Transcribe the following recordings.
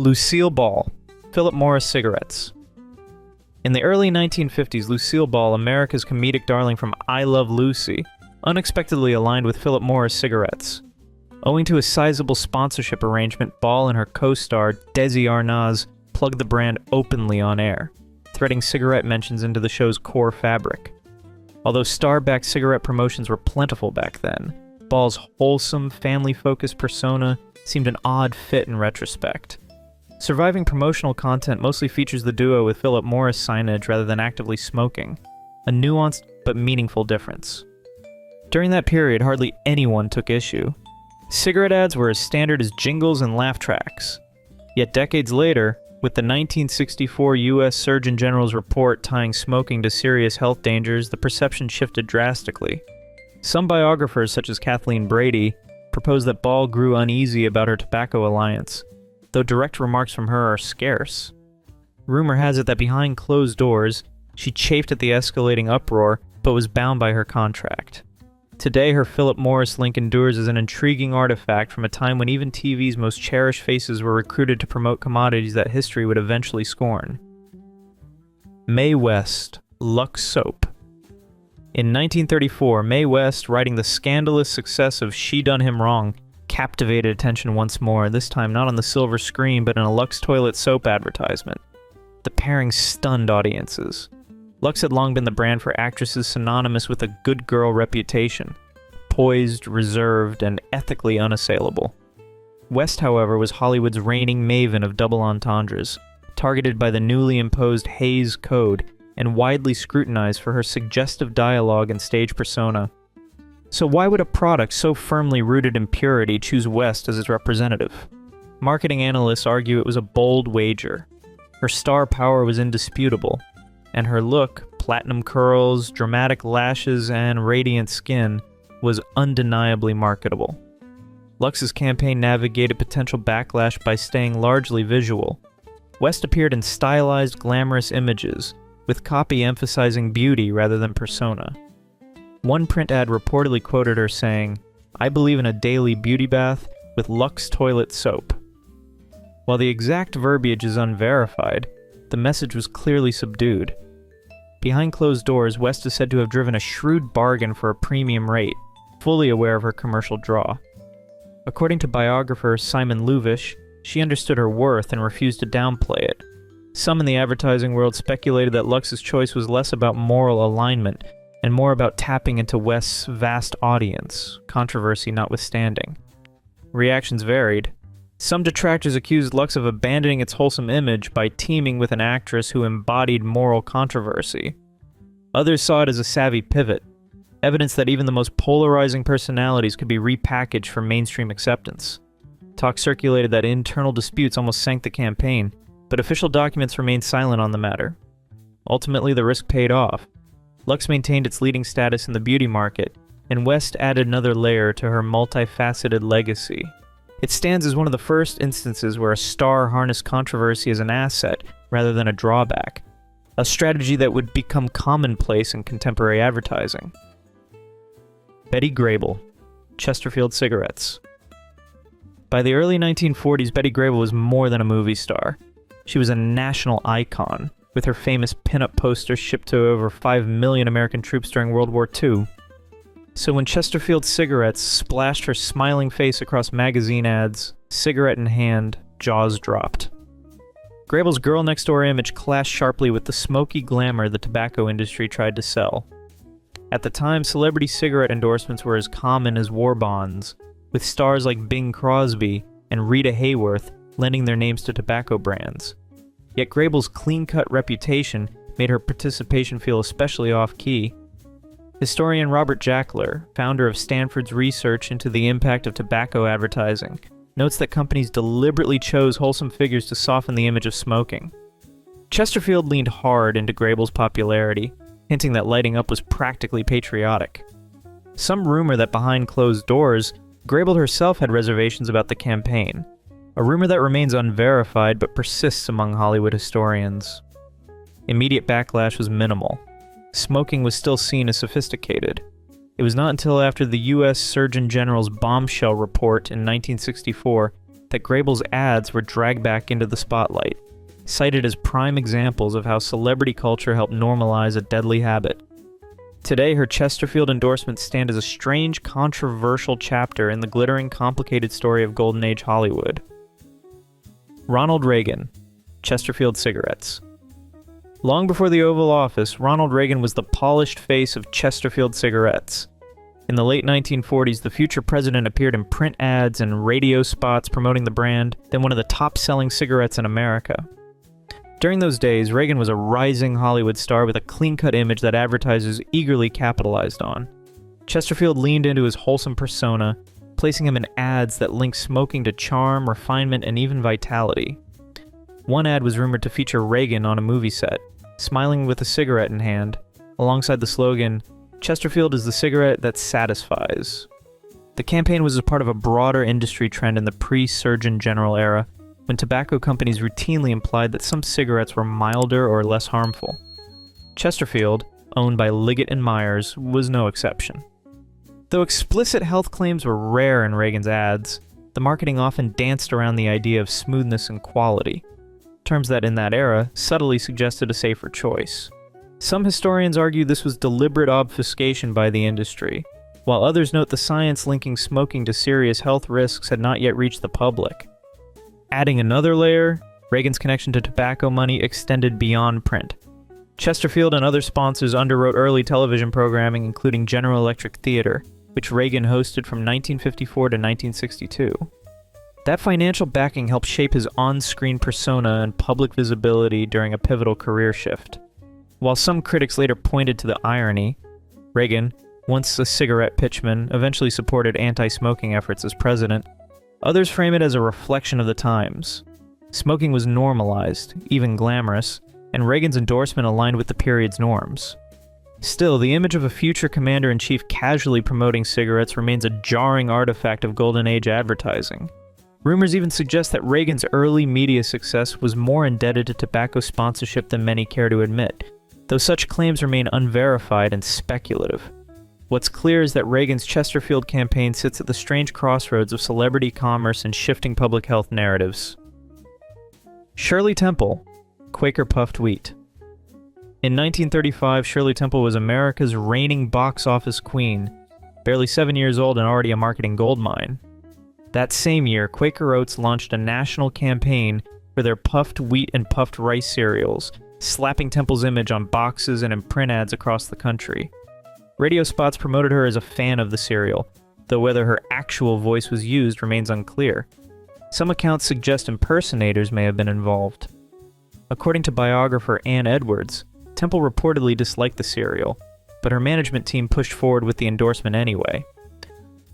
Lucille Ball, Philip Morris cigarettes. In the early 1950s, Lucille Ball, America's comedic darling from I Love Lucy, unexpectedly aligned with Philip Morris cigarettes. Owing to a sizable sponsorship arrangement, Ball and her co-star, Desi Arnaz, plugged the brand openly on air, threading cigarette mentions into the show's core fabric. Although star-backed cigarette promotions were plentiful back then, Ball's wholesome, family-focused persona seemed an odd fit in retrospect. Surviving promotional content mostly features the duo with Philip Morris signage rather than actively smoking, a nuanced but meaningful difference. During that period, hardly anyone took issue. Cigarette ads were as standard as jingles and laugh tracks. Yet decades later, with the 1964 U.S. Surgeon General's report tying smoking to serious health dangers, the perception shifted drastically. Some biographers, such as Kathleen Brady, propose that Ball grew uneasy about her tobacco alliance, though direct remarks from her are scarce. Rumor has it that behind closed doors, she chafed at the escalating uproar, but was bound by her contract. Today, her Philip Morris link endures as an intriguing artifact from a time when even TV's most cherished faces were recruited to promote commodities that history would eventually scorn. Mae West, Lux Soap. In 1934, Mae West, writing the scandalous success of She Done Him Wrong, captivated attention once more, this time not on the silver screen but in a Lux toilet soap advertisement. The pairing stunned audiences. Lux had long been the brand for actresses synonymous with a good girl reputation, poised, reserved, and ethically unassailable. West, however, was Hollywood's reigning maven of double entendres, targeted by the newly imposed Hays Code and widely scrutinized for her suggestive dialogue and stage persona. So why would a product so firmly rooted in purity choose West as its representative? Marketing analysts argue it was a bold wager. Her star power was indisputable, and her look, platinum curls, dramatic lashes, and radiant skin, was undeniably marketable. Lux's campaign navigated potential backlash by staying largely visual. West appeared in stylized, glamorous images, with copy emphasizing beauty rather than persona. One print ad reportedly quoted her saying, "I believe in a daily beauty bath with Lux toilet soap." While the exact verbiage is unverified, the message was clearly subdued. Behind closed doors, West is said to have driven a shrewd bargain for a premium rate, fully aware of her commercial draw. According to biographer Simon Luvish, she understood her worth and refused to downplay it. Some in the advertising world speculated that Lux's choice was less about moral alignment and more about tapping into West's vast audience, controversy notwithstanding. Reactions varied. Some detractors accused Lux of abandoning its wholesome image by teaming with an actress who embodied moral controversy. Others saw it as a savvy pivot, evidence that even the most polarizing personalities could be repackaged for mainstream acceptance. Talk circulated that internal disputes almost sank the campaign, but official documents remained silent on the matter. Ultimately, the risk paid off. Lux maintained its leading status in the beauty market, and West added another layer to her multifaceted legacy. It stands as one of the first instances where a star harnessed controversy as an asset rather than a drawback, a strategy that would become commonplace in contemporary advertising. Betty Grable, Chesterfield Cigarettes. By the early 1940s, Betty Grable was more than a movie star. She was a national icon, with her famous pin-up poster shipped to over 5 million American troops during World War II. So when Chesterfield Cigarettes splashed her smiling face across magazine ads, cigarette in hand, jaws dropped. Grable's girl-next-door image clashed sharply with the smoky glamour the tobacco industry tried to sell. At the time, celebrity cigarette endorsements were as common as war bonds, with stars like Bing Crosby and Rita Hayworth lending their names to tobacco brands. Yet Grable's clean-cut reputation made her participation feel especially off-key. Historian Robert Jackler, founder of Stanford's research into the impact of tobacco advertising, notes that companies deliberately chose wholesome figures to soften the image of smoking. Chesterfield leaned hard into Grable's popularity, hinting that lighting up was practically patriotic. Some rumor that behind closed doors, Grable herself had reservations about the campaign, a rumor that remains unverified but persists among Hollywood historians. Immediate backlash was minimal. Smoking was still seen as sophisticated. It was not until after the U.S. Surgeon General's bombshell report in 1964 that Grayble's ads were dragged back into the spotlight, cited as prime examples of how celebrity culture helped normalize a deadly habit. Today, her Chesterfield endorsements stand as a strange, controversial chapter in the glittering, complicated story of Golden Age Hollywood. Ronald Reagan, Chesterfield cigarettes. Long before the Oval Office, Ronald Reagan was the polished face of Chesterfield cigarettes. In the late 1940s, the future president appeared in print ads and radio spots promoting the brand, then one of the top-selling cigarettes in America. During those days, Reagan was a rising Hollywood star with a clean-cut image that advertisers eagerly capitalized on. Chesterfield leaned into his wholesome persona, placing him in ads that linked smoking to charm, refinement, and even vitality. One ad was rumored to feature Reagan on a movie set, smiling with a cigarette in hand, alongside the slogan, "Chesterfield is the cigarette that satisfies." The campaign was a part of a broader industry trend in the pre-Surgeon General era, when tobacco companies routinely implied that some cigarettes were milder or less harmful. Chesterfield, owned by Liggett and Myers, was no exception. Though explicit health claims were rare in Reagan's ads, the marketing often danced around the idea of smoothness and quality, terms that in that era subtly suggested a safer choice. Some historians argue this was deliberate obfuscation by the industry, while others note the science linking smoking to serious health risks had not yet reached the public. Adding another layer, Reagan's connection to tobacco money extended beyond print. Chesterfield and other sponsors underwrote early television programming, including General Electric Theater, which Reagan hosted from 1954 to 1962. That financial backing helped shape his on-screen persona and public visibility during a pivotal career shift. While some critics later pointed to the irony, Reagan, once a cigarette pitchman, eventually supported anti-smoking efforts as president. Others frame it as a reflection of the times. Smoking was normalized, even glamorous, and Reagan's endorsement aligned with the period's norms. Still, the image of a future commander-in-chief casually promoting cigarettes remains a jarring artifact of Golden Age advertising. Rumors even suggest that Reagan's early media success was more indebted to tobacco sponsorship than many care to admit, though such claims remain unverified and speculative. What's clear is that Reagan's Chesterfield campaign sits at the strange crossroads of celebrity commerce and shifting public health narratives. Shirley Temple, Quaker puffed wheat. In 1935, Shirley Temple was America's reigning box office queen, barely 7 years old and already a marketing goldmine. That same year, Quaker Oats launched a national campaign for their puffed wheat and puffed rice cereals, slapping Temple's image on boxes and in print ads across the country. Radio spots promoted her as a fan of the cereal, though whether her actual voice was used remains unclear. Some accounts suggest impersonators may have been involved. According to biographer Ann Edwards, Temple reportedly disliked the cereal, but her management team pushed forward with the endorsement anyway.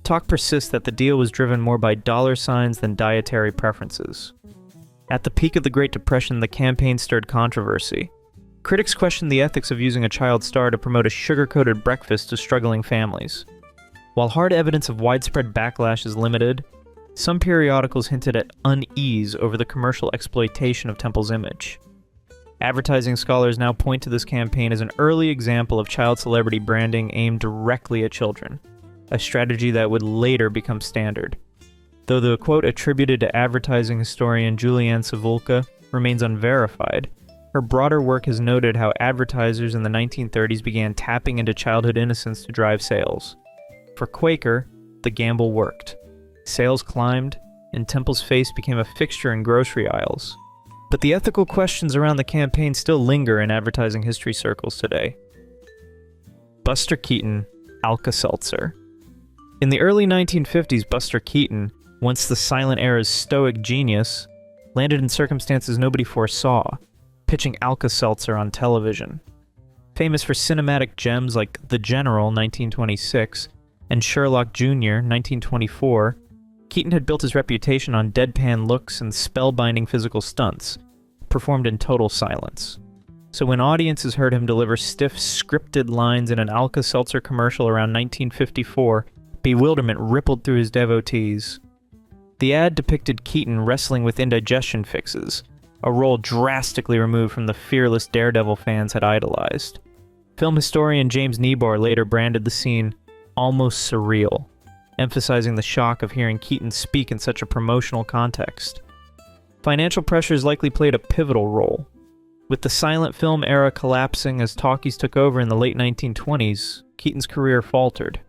Talk persists that the deal was driven more by dollar signs than dietary preferences. At the peak of the Great Depression, the campaign stirred controversy. Critics questioned the ethics of using a child star to promote a sugar-coated breakfast to struggling families. While hard evidence of widespread backlash is limited, some periodicals hinted at unease over the commercial exploitation of Temple's image. Advertising scholars now point to this campaign as an early example of child celebrity branding aimed directly at children, a strategy that would later become standard. Though the quote attributed to advertising historian Julianne Savulka remains unverified, her broader work has noted how advertisers in the 1930s began tapping into childhood innocence to drive sales. For Quaker, the gamble worked. Sales climbed, and Temple's face became a fixture in grocery aisles. But the ethical questions around the campaign still linger in advertising history circles today. Buster Keaton, Alka-Seltzer. In the early 1950s, Buster Keaton, once the silent era's stoic genius, landed in circumstances nobody foresaw, pitching Alka-Seltzer on television. Famous for cinematic gems like The General, 1926, and Sherlock Jr., 1924, Keaton had built his reputation on deadpan looks and spellbinding physical stunts, performed in total silence. So when audiences heard him deliver stiff, scripted lines in an Alka-Seltzer commercial around 1954, bewilderment rippled through his devotees. The ad depicted Keaton wrestling with indigestion fixes, a role drastically removed from the fearless daredevil fans had idolized. Film historian James Niebuhr later branded the scene almost surreal. emphasizing the shock of hearing Keaton speak in such a promotional context. Financial pressures likely played a pivotal role. With the silent film era collapsing as talkies took over in the late 1920s, Keaton's career faltered.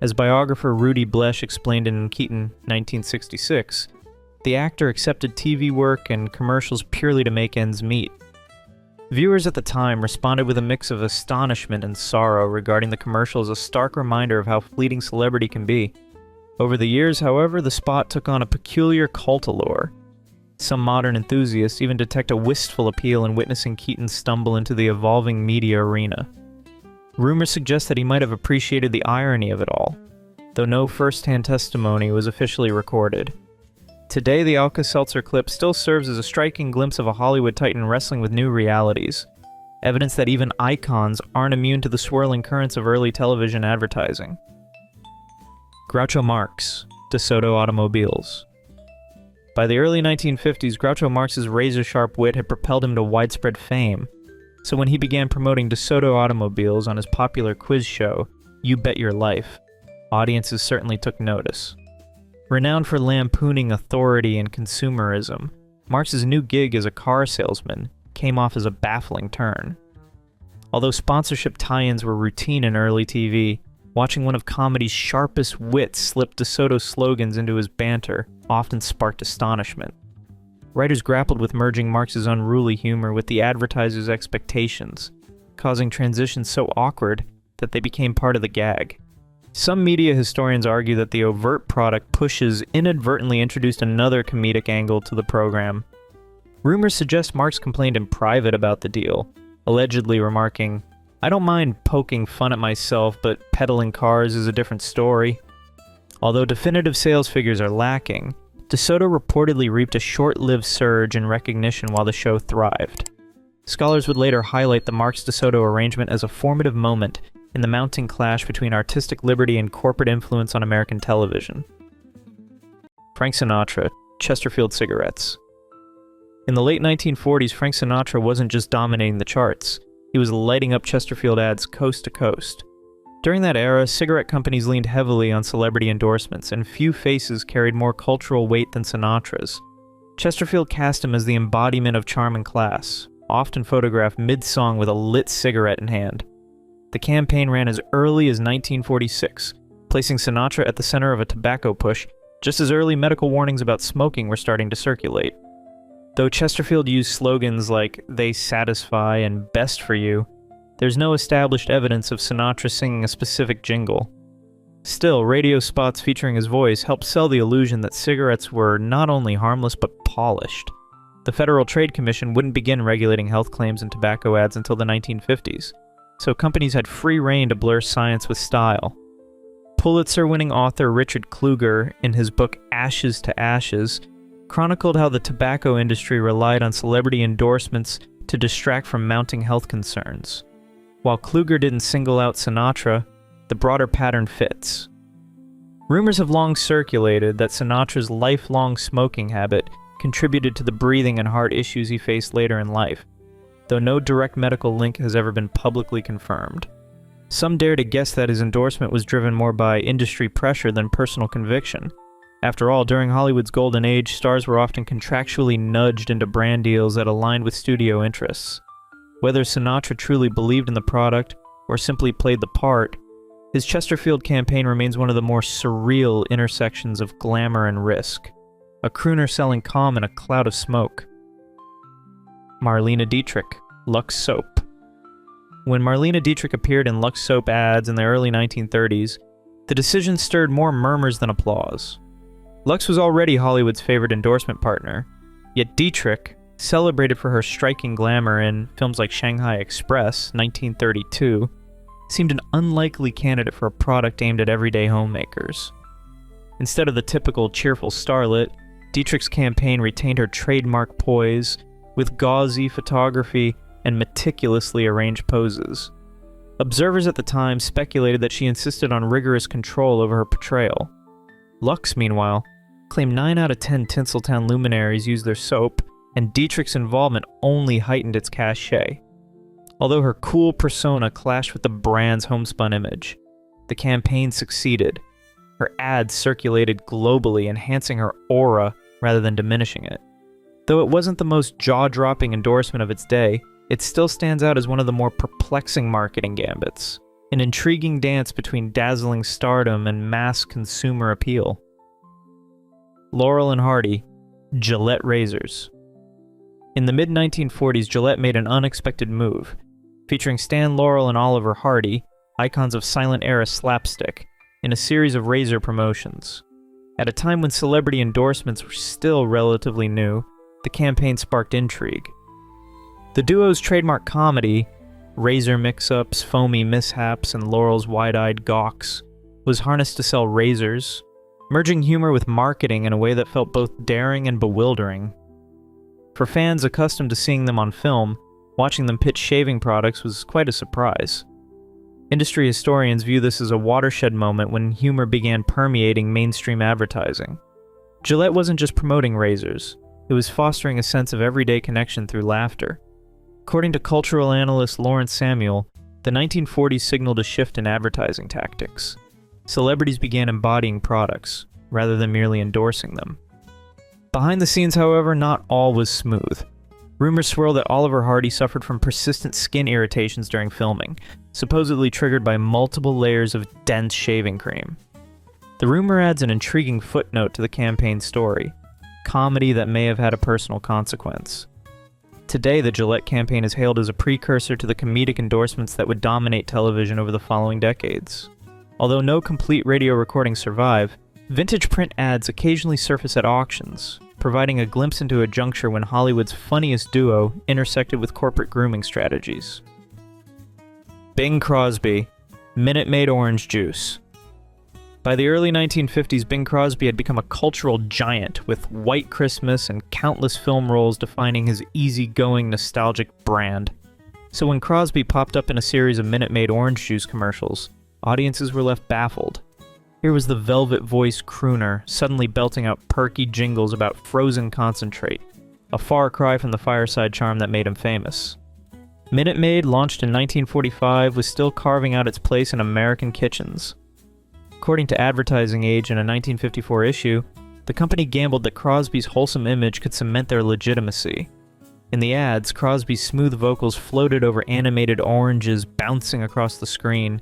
As biographer Rudy Blesch explained in Keaton 1966, the actor accepted TV work and commercials purely to make ends meet. Viewers at the time responded with a mix of astonishment and sorrow regarding the commercial as a stark reminder of how fleeting celebrity can be. Over the years, however, the spot took on a peculiar cult allure. Some modern enthusiasts even detect a wistful appeal in witnessing Keaton stumble into the evolving media arena. Rumors suggest that he might have appreciated the irony of it all, though no first-hand testimony was officially recorded. Today, the Alka-Seltzer clip still serves as a striking glimpse of a Hollywood titan wrestling with new realities, evidence that even icons aren't immune to the swirling currents of early television advertising. Groucho Marx, DeSoto Automobiles. By the early 1950s, Groucho Marx's razor-sharp wit had propelled him to widespread fame, so when he began promoting DeSoto Automobiles on his popular quiz show, You Bet Your Life, audiences certainly took notice. Renowned for lampooning authority and consumerism, Marx's new gig as a car salesman came off as a baffling turn. Although sponsorship tie-ins were routine in early TV, watching one of comedy's sharpest wits slip DeSoto slogans into his banter often sparked astonishment. Writers grappled with merging Marx's unruly humor with the advertisers' expectations, causing transitions so awkward that they became part of the gag. Some media historians argue that the overt product pushes inadvertently introduced another comedic angle to the program. Rumors suggest Marx complained in private about the deal, allegedly remarking, "I don't mind poking fun at myself, but peddling cars is a different story." Although definitive sales figures are lacking, DeSoto reportedly reaped a short-lived surge in recognition while the show thrived. Scholars would later highlight the Marx-DeSoto arrangement as a formative moment in the mounting clash between artistic liberty and corporate influence on American television. Frank Sinatra, Chesterfield Cigarettes. In the late 1940s, Frank Sinatra wasn't just dominating the charts, he was lighting up Chesterfield ads coast to coast. During that era, cigarette companies leaned heavily on celebrity endorsements, and few faces carried more cultural weight than Sinatra's. Chesterfield cast him as the embodiment of charm and class, often photographed mid-song with a lit cigarette in hand. The campaign ran as early as 1946, placing Sinatra at the center of a tobacco push, just as early medical warnings about smoking were starting to circulate. Though Chesterfield used slogans like "They Satisfy" and "Best for You," there's no established evidence of Sinatra singing a specific jingle. Still, radio spots featuring his voice helped sell the illusion that cigarettes were not only harmless but polished. The Federal Trade Commission wouldn't begin regulating health claims and tobacco ads until the 1950s, so companies had free rein to blur science with style. Pulitzer-winning author Richard Kluger, in his book Ashes to Ashes, chronicled how the tobacco industry relied on celebrity endorsements to distract from mounting health concerns. While Kluger didn't single out Sinatra, the broader pattern fits. Rumors have long circulated that Sinatra's lifelong smoking habit contributed to the breathing and heart issues he faced later in life, though no direct medical link has ever been publicly confirmed. Some dare to guess that his endorsement was driven more by industry pressure than personal conviction. After all, during Hollywood's golden age, stars were often contractually nudged into brand deals that aligned with studio interests. Whether Sinatra truly believed in the product or simply played the part, his Chesterfield campaign remains one of the more surreal intersections of glamour and risk. A crooner selling calm in a cloud of smoke. Marlene Dietrich, Lux Soap. When Marlene Dietrich appeared in Lux Soap ads in the early 1930s, the decision stirred more murmurs than applause. Lux was already Hollywood's favorite endorsement partner, yet Dietrich, celebrated for her striking glamour in films like Shanghai Express, 1932, seemed an unlikely candidate for a product aimed at everyday homemakers. Instead of the typical cheerful starlet, Dietrich's campaign retained her trademark poise, with gauzy photography and meticulously arranged poses. Observers at the time speculated that she insisted on rigorous control over her portrayal. Lux, meanwhile, claimed 9 out of 10 Tinseltown luminaries used their soap, and Dietrich's involvement only heightened its cachet. Although her cool persona clashed with the brand's homespun image, the campaign succeeded. Her ads circulated globally, enhancing her aura rather than diminishing it. Though it wasn't the most jaw-dropping endorsement of its day, it still stands out as one of the more perplexing marketing gambits, an intriguing dance between dazzling stardom and mass consumer appeal. Laurel and Hardy, Gillette razors. In the mid-1940s, Gillette made an unexpected move, featuring Stan Laurel and Oliver Hardy, icons of silent-era slapstick, in a series of razor promotions. At a time when celebrity endorsements were still relatively new, the campaign sparked intrigue. The duo's trademark comedy, razor mix-ups, foamy mishaps, and Laurel's wide-eyed gawks, was harnessed to sell razors, merging humor with marketing in a way that felt both daring and bewildering. For fans accustomed to seeing them on film, watching them pitch shaving products was quite a surprise. Industry historians view this as a watershed moment when humor began permeating mainstream advertising. Gillette wasn't just promoting razors, it was fostering a sense of everyday connection through laughter. According to cultural analyst Lawrence Samuel, the 1940s signaled a shift in advertising tactics. Celebrities began embodying products, rather than merely endorsing them. Behind the scenes, however, not all was smooth. Rumors swirled that Oliver Hardy suffered from persistent skin irritations during filming, supposedly triggered by multiple layers of dense shaving cream. The rumor adds an intriguing footnote to the campaign story, comedy that may have had a personal consequence. Today, the Gillette campaign is hailed as a precursor to the comedic endorsements that would dominate television over the following decades. Although no complete radio recordings survive, vintage print ads occasionally surface at auctions, providing a glimpse into a juncture when Hollywood's funniest duo intersected with corporate grooming strategies. Bing Crosby, Minute Maid Orange Juice. By the early 1950s, Bing Crosby had become a cultural giant, with White Christmas and countless film roles defining his easygoing, nostalgic brand. So when Crosby popped up in a series of Minute Maid Orange Juice commercials, audiences were left baffled. Here was the velvet-voiced crooner suddenly belting out perky jingles about frozen concentrate, a far cry from the fireside charm that made him famous. Minute Maid, launched in 1945, was still carving out its place in American kitchens. According to Advertising Age in a 1954 issue, the company gambled that Crosby's wholesome image could cement their legitimacy. In the ads, Crosby's smooth vocals floated over animated oranges bouncing across the screen,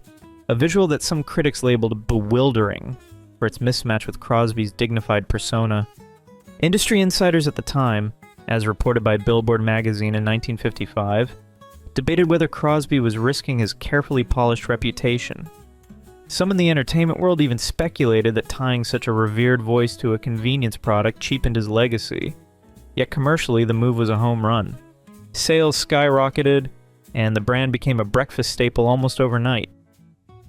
a visual that some critics labeled bewildering for its mismatch with Crosby's dignified persona. Industry insiders at the time, as reported by Billboard magazine in 1955, debated whether Crosby was risking his carefully polished reputation. Some in the entertainment world even speculated that tying such a revered voice to a convenience product cheapened his legacy. Yet commercially, the move was a home run. Sales skyrocketed, and the brand became a breakfast staple almost overnight.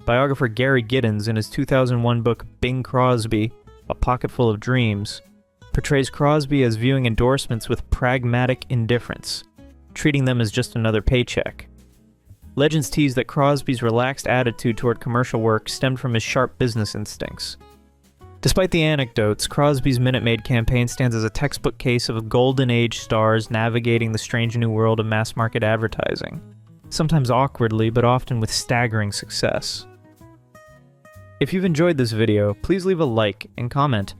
Biographer Gary Giddens, in his 2001 book Bing Crosby, A Pocketful of Dreams, portrays Crosby as viewing endorsements with pragmatic indifference, treating them as just another paycheck. Legends tease that Crosby's relaxed attitude toward commercial work stemmed from his sharp business instincts. Despite the anecdotes, Crosby's Minute Maid campaign stands as a textbook case of golden age stars navigating the strange new world of mass-market advertising, sometimes awkwardly but often with staggering success. If you've enjoyed this video, please leave a like and comment.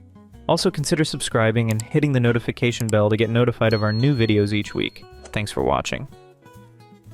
Also consider subscribing and hitting the notification bell to get notified of our new videos each week. Thanks for watching.